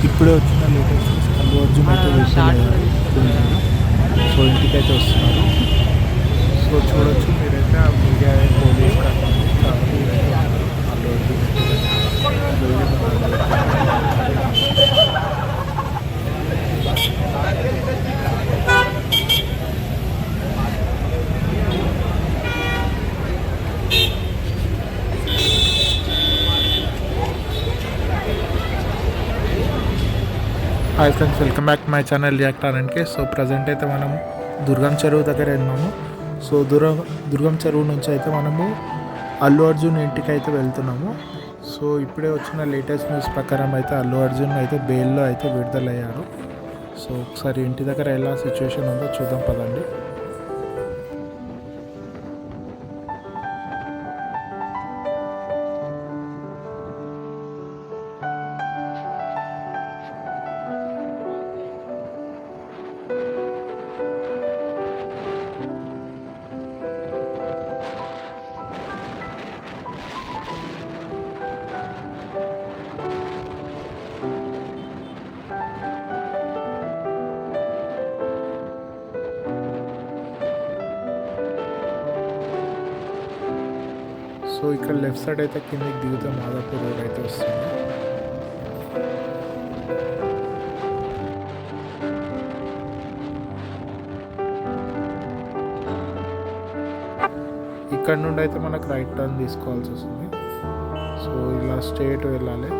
ఇప్పుడే వచ్చిన latest news, Allu Arjun అయితే విడుదలయ్యారు. సో ఇంటికైతే వస్తున్నారు. సో చూడొచ్చు మీరైతే ఆ మీడియా పోలీస్ కాకుండా చాలా మంది అయితే ఉన్నారు అల్లు అర్జున్ ఇంటి దగ్గర. వెళ్ళి మనం hi friends, welcome back to my channel react RNK. So present అయితే మనం దుర్గం చెరువు దగ్గర ఉన్నాము. సో దుర్గం చెరువు నుంచి అయితే మనము అల్లు అర్జున్ ఇంటికి అయితే వెళ్తున్నాము. సో ఇప్పుడే వచ్చిన లేటెస్ట్ న్యూస్ ప్రకారం అయితే అల్లు అర్జున్ అయితే బెయిల్లో అయితే విడుదలయ్యారు. సో ఒకసారి ఇంటి దగ్గర ఎలా సిచ్యువేషన్ ఉందో చూద్దాం పదండి. సో ఇక్కడ లెఫ్ట్ సైడ్ అయితే కిందకి దిగుతే మాదాపూర్ రోడ్ అయితే వస్తుంది. ఇక్కడ నుండి అయితే మనకు రైట్ టర్న్ తీసుకోవాల్సి వస్తుంది. సో ఇలా స్ట్రేట్ వెళ్ళాలి.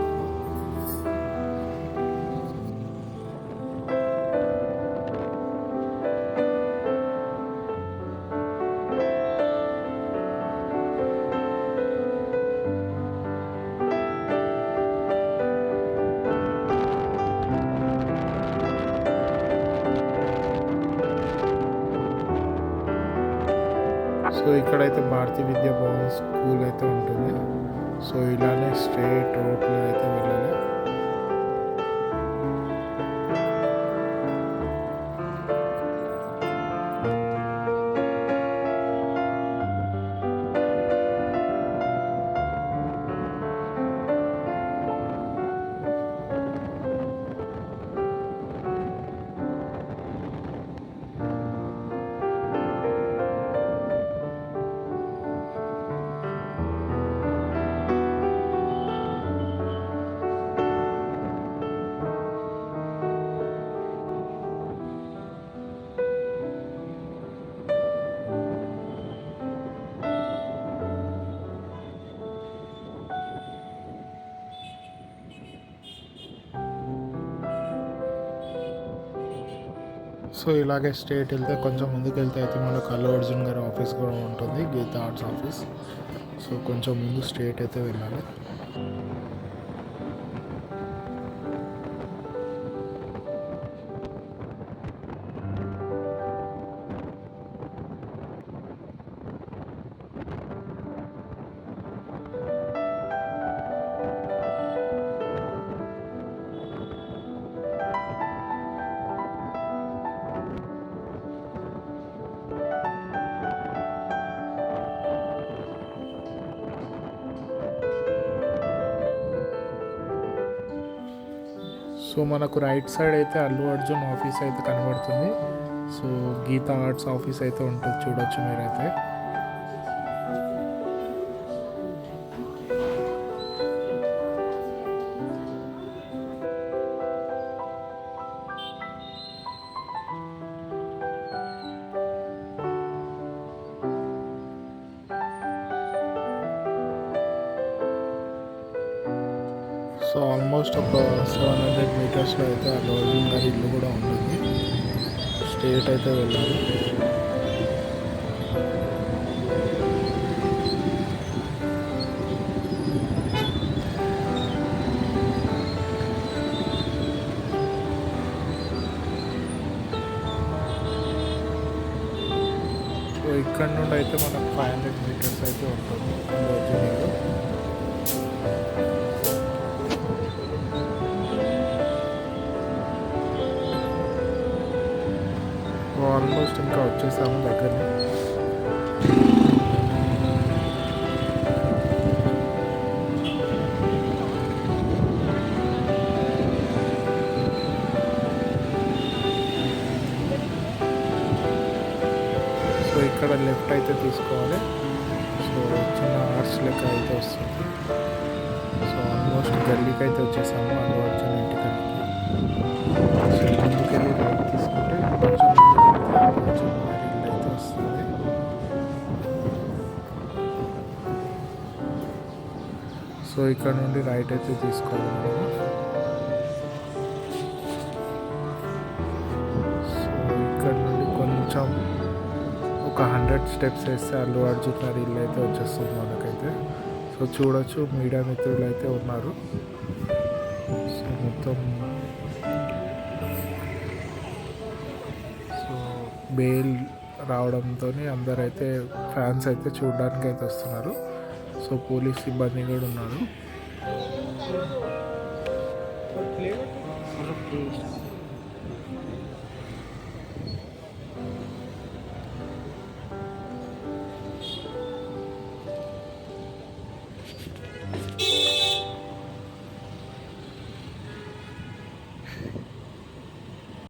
సో ఇక్కడైతే భారతీయ విద్యా భవన్ స్కూల్ అయితే ఉంటుంది. సో ఇలానే స్ట్రేట్ రోడ్లో అయితే వెళ్ళాలి. సో ఇలాగే స్ట్రేట్ వెళ్తే కొంచెం ముందుకు వెళ్తే అయితే మనకు అల్లు అర్జున్ గారి ఆఫీస్ కూడా ఉంటుంది, గీత ఆర్ట్స్ ఆఫీస్. సో కొంచెం ముందు స్ట్రేట్ అయితే వెళ్ళాలి. సో మనకు రైట్ సైడ్ అయితే అల్లు అర్జున్ ఆఫీస్ అయితే కనబడుతుంది. సో గీత ఆర్ట్స్ ఆఫీస్ అయితే ఉంటుంది, చూడొచ్చు మీరైతే. సో ఆల్మోస్ట్ ఒక 700 మీటర్స్లో అయితే అల్లు అర్జున్ గారి ఇల్లు కూడా ఉంటుంది. స్ట్రేట్ అయితే వెళ్ళాలి. సో ఇక్కడ నుండి అయితే మనకు 500 మీటర్స్ అయితే ఉంటుంది అల్లు అర్జున్ ఇల్లు. ఆల్మోస్ట్ ఇంకా వచ్చేసాము దగ్గరనే. లెఫ్ట్ అయితే తీసుకోవాలి. సో చిన్న ఆర్ట్స్ లెక్క అయితే వస్తుంది. సో ఆల్మోస్ట్ గల్లీకి అయితే వచ్చేసాము అల్లు అర్జున్ ఇంటికి. సో ముందుకెళ్ళి రైట్ తీసుకుంటే కొంచెం ముందుకెళ్తే అల్లు అర్జున్ గారి ఇల్లు అయితే వస్తుంది. సో ఇక్కడ నుండి రైట్ అయితే తీసుకోవాలి మనము. సో ఇక్కడ నుండి కొంచెం ఒక 100 స్టెప్స్ వేస్తే అల్లు అర్జున్ గారి ఇల్లు అయితే వచ్చేస్తుంది మనకైతే. సో చూడొచ్చు మీడియా మిత్రులు అయితే ఉన్నారు. సో మొత్తం సో బెయిల్ రావడంతో అందరైతే ఫ్యాన్స్ అయితే చూడడానికి అయితే వస్తున్నారు. సో పోలీస్ సిబ్బంది కూడా ఉన్నారు.